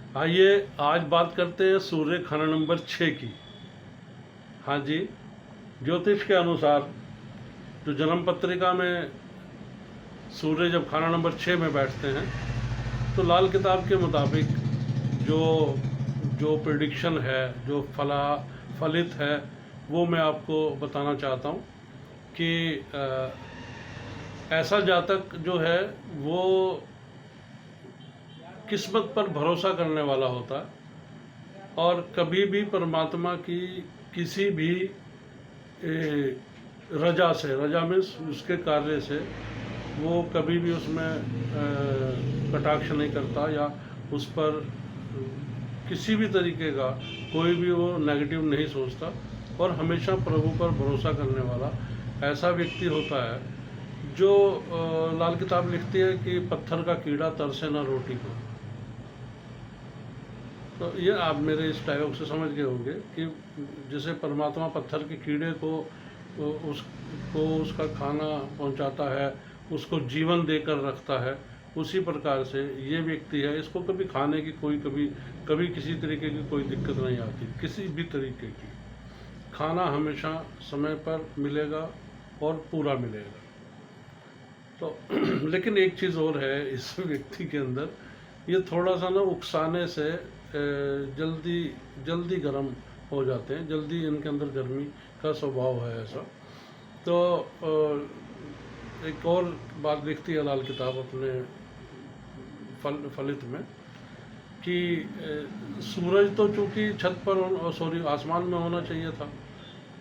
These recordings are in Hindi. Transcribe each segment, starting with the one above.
आइए आज बात करते हैं सूर्य खाना नंबर 6 की। हाँ जी, ज्योतिष के अनुसार जो जन्म पत्रिका में सूर्य जब खाना नंबर 6 में बैठते हैं तो लाल किताब के मुताबिक जो जो प्रिडिक्शन है, जो फलित है, वो मैं आपको बताना चाहता हूँ कि ऐसा जातक जो है वो किस्मत पर भरोसा करने वाला होता है और कभी भी परमात्मा की किसी भी रजा मीन्स उसके कार्य से वो कभी भी उसमें कटाक्ष नहीं करता या उस पर किसी भी तरीके का कोई भी वो नेगेटिव नहीं सोचता और हमेशा प्रभु पर भरोसा करने वाला ऐसा व्यक्ति होता है जो लाल किताब लिखती है कि पत्थर का कीड़ा तरसे ना रोटी को। तो ये आप मेरे इस डायलॉग से समझ गए होंगे कि जैसे परमात्मा पत्थर के कीड़े को उसका खाना पहुंचाता है, उसको जीवन देकर रखता है, उसी प्रकार से ये व्यक्ति है, इसको कभी खाने की कभी किसी तरीके की कोई दिक्कत नहीं आती, किसी भी तरीके की। खाना हमेशा समय पर मिलेगा और पूरा मिलेगा। तो लेकिन एक चीज़ और है इस व्यक्ति के अंदर, ये थोड़ा सा ना उकसाने से जल्दी गर्म हो जाते हैं, जल्दी इनके अंदर गर्मी का स्वभाव है ऐसा। तो एक और बात लिखती है लाल किताब अपने फलित में कि सूरज तो चूंकि छत पर सॉरी आसमान में होना चाहिए था,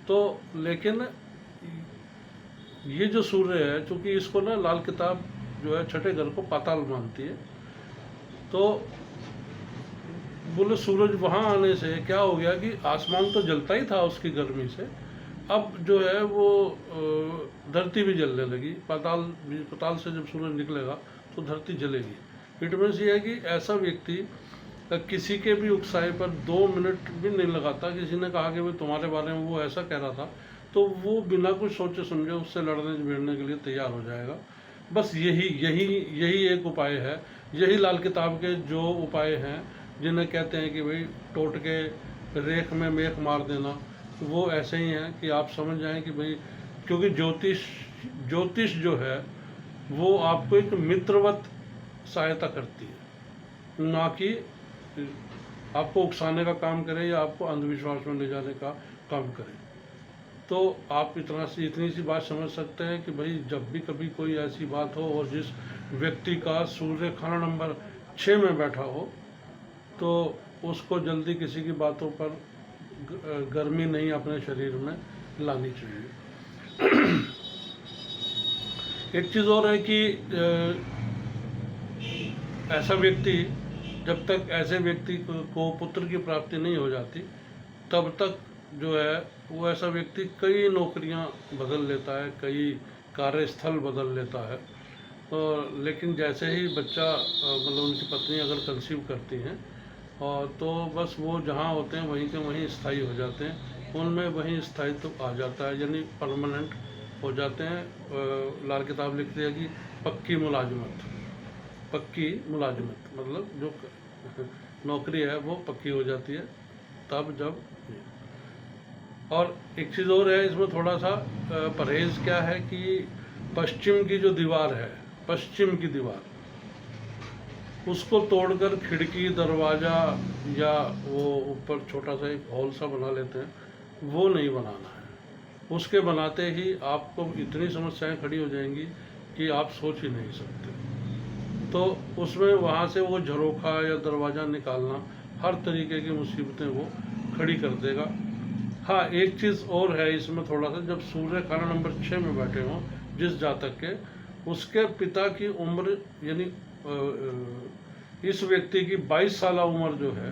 तो लेकिन ये जो सूर्य है चूंकि इसको ना लाल किताब जो है छठे घर को पाताल मानती है, तो बोले सूरज वहाँ आने से क्या हो गया कि आसमान तो जलता ही था उसकी गर्मी से, अब जो है वो धरती भी जलने लगी। पाताल से जब सूरज निकलेगा तो धरती जलेगी। इट मीन्स ये है कि ऐसा व्यक्ति किसी के भी उकसाए पर 2 मिनट भी नहीं लगाता। किसी ने कहा कि भाई तुम्हारे बारे में वो ऐसा कह रहा था, तो वो बिना कुछ सोचे समझे उससे लड़ने भिड़ने के लिए तैयार हो जाएगा। बस यही एक उपाय है। यही लाल किताब के जो उपाय हैं जिन्हें कहते हैं कि भाई टोटके रेख में मेख मार देना, वो ऐसे ही हैं कि आप समझ जाएं कि भाई, क्योंकि ज्योतिष जो है वो आपको एक मित्रवत सहायता करती है, ना कि आपको उकसाने का काम करे या आपको अंधविश्वास में ले जाने का काम करे। तो आप इतनी सी बात समझ सकते हैं कि भाई जब भी कभी कोई ऐसी बात हो और जिस व्यक्ति का सूर्य खाना नंबर 6 में बैठा हो, तो उसको जल्दी किसी की बातों पर गर्मी नहीं अपने शरीर में लानी चाहिए। एक चीज़ और है कि ऐसा व्यक्ति, जब तक ऐसे व्यक्ति को पुत्र की प्राप्ति नहीं हो जाती, तब तक जो है वो ऐसा व्यक्ति कई नौकरियां बदल लेता है, कई कार्यस्थल बदल लेता है। और लेकिन जैसे ही बच्चा मतलब उनकी पत्नी अगर कंसीव करती हैं और तो बस वो जहाँ होते हैं वहीं के वहीं स्थायी हो जाते हैं, उनमें वहीं स्थायित्व आ जाता है, यानी परमानेंट हो जाते हैं। लाल किताब लिखती है कि पक्की मुलाजमत मतलब जो नौकरी है वो पक्की हो जाती है तब जब। और एक चीज़ और है इसमें थोड़ा सा परहेज क्या है कि पश्चिम की जो दीवार है, पश्चिम की दीवार, उसको तोड़कर खिड़की दरवाज़ा या वो ऊपर छोटा सा एक हॉल सा बना लेते हैं, वो नहीं बनाना है। उसके बनाते ही आपको इतनी समस्याएं खड़ी हो जाएंगी कि आप सोच ही नहीं सकते। तो उसमें वहाँ से वो झरोखा या दरवाज़ा निकालना हर तरीके की मुसीबतें वो खड़ी कर देगा। हाँ, एक चीज़ और है इसमें थोड़ा सा, जब सूर्य खाना नंबर 6 में बैठे हों जिस जातक के, उसके पिता की उम्र यानी इस व्यक्ति की 22 साल उम्र जो है,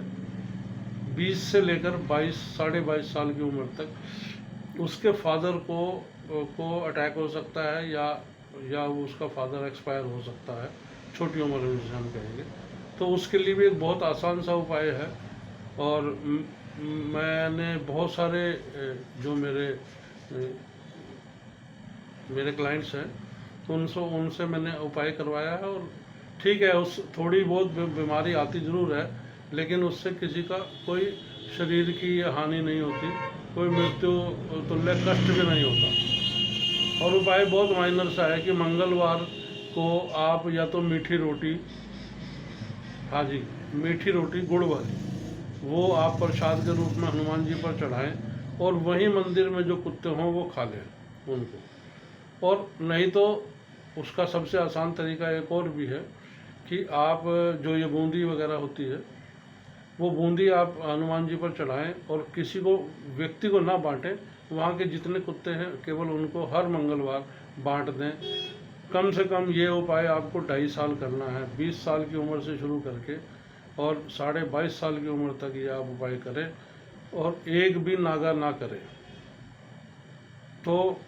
20 से लेकर 22-22.5 साल की उम्र तक उसके फादर को अटैक हो सकता है या उसका फादर एक्सपायर हो सकता है, छोटी उम्र में जिसे हम कहेंगे। तो उसके लिए भी एक बहुत आसान सा उपाय है। और मैंने बहुत सारे जो मेरे क्लाइंट्स हैं उनसे मैंने उपाय करवाया है, और ठीक है, उस थोड़ी बहुत बीमारी आती ज़रूर है, लेकिन उससे किसी का कोई शरीर की हानि नहीं होती, कोई मृत्यु तुल्य कष्ट भी नहीं होता। और उपाय बहुत माइनर सा है कि मंगलवार को आप या तो मीठी रोटी, हाँ जी, मीठी रोटी गुड़ वाली, वो आप प्रसाद के रूप में हनुमान जी पर चढ़ाएं और वहीं मंदिर में जो कुत्ते हों वो खा लें उनको। और नहीं तो उसका सबसे आसान तरीका एक और भी है कि आप जो ये बूंदी वगैरह होती है, वो बूंदी आप हनुमान जी पर चढ़ाएं और किसी को, व्यक्ति को ना बांटें, वहाँ के जितने कुत्ते हैं केवल उनको हर मंगलवार बांट दें। कम से कम ये उपाय आपको 2.5 साल करना है, 20 साल की उम्र से शुरू करके और 22.5 साल की उम्र तक ये आप उपाय करें और एक भी नागा ना करें। तो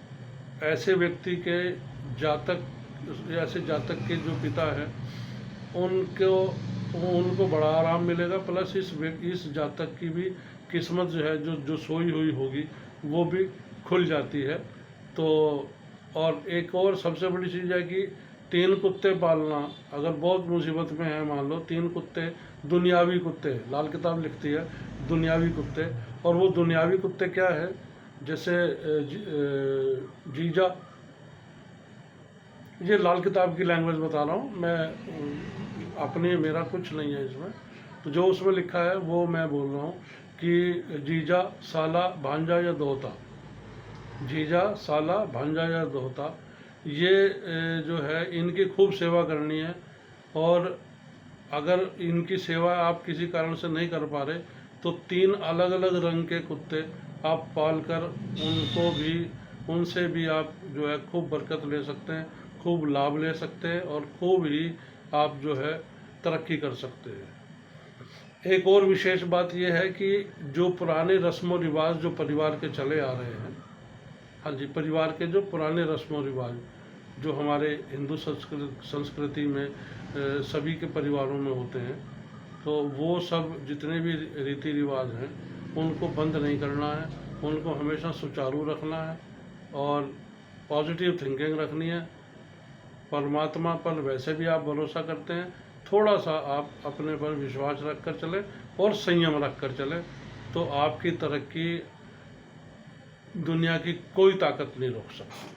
ऐसे व्यक्ति के जातक, ऐसे जातक के जो पिता है उनको बड़ा आराम मिलेगा, प्लस इस जातक की भी किस्मत जो है, जो सोई हुई होगी वो भी खुल जाती है। तो और एक और सबसे बड़ी चीज़ है कि 3 कुत्ते पालना, अगर बहुत मुसीबत में है, मान लो 3 कुत्ते, दुनियावी कुत्ते, लाल किताब लिखती है दुनियावी कुत्ते, और वो दुनियावी कुत्ते क्या है, जैसे जीजा, ये लाल किताब की लैंग्वेज बता रहा हूँ मैं, अपनी, मेरा कुछ नहीं है इसमें, तो जो उसमें लिखा है वो मैं बोल रहा हूँ कि जीजा, साला, भांजा या दोहता, जीजा, साला, भांजा या दोहता, ये जो है इनकी खूब सेवा करनी है। और अगर इनकी सेवा आप किसी कारण से नहीं कर पा रहे तो 3 अलग अलग रंग के कुत्ते आप पाल कर उनसे भी आप जो है खूब बरकत ले सकते हैं, खूब लाभ ले सकते हैं और खूब ही आप जो है तरक्की कर सकते हैं। एक और विशेष बात यह है कि जो पुराने रस्म व रिवाज जो परिवार के चले आ रहे हैं, हाँ जी, परिवार के जो पुराने रस्म व रिवाज जो हमारे हिंदू संस्कृति में सभी के परिवारों में होते हैं, तो वो सब जितने भी रीति रिवाज हैं उनको बंद नहीं करना है, उनको हमेशा सुचारू रखना है और पॉजिटिव थिंकिंग रखनी है। परमात्मा पर वैसे भी आप भरोसा करते हैं, थोड़ा सा आप अपने पर विश्वास रख कर चलें और संयम रख कर चलें, तो आपकी तरक्की दुनिया की कोई ताकत नहीं रोक सकती।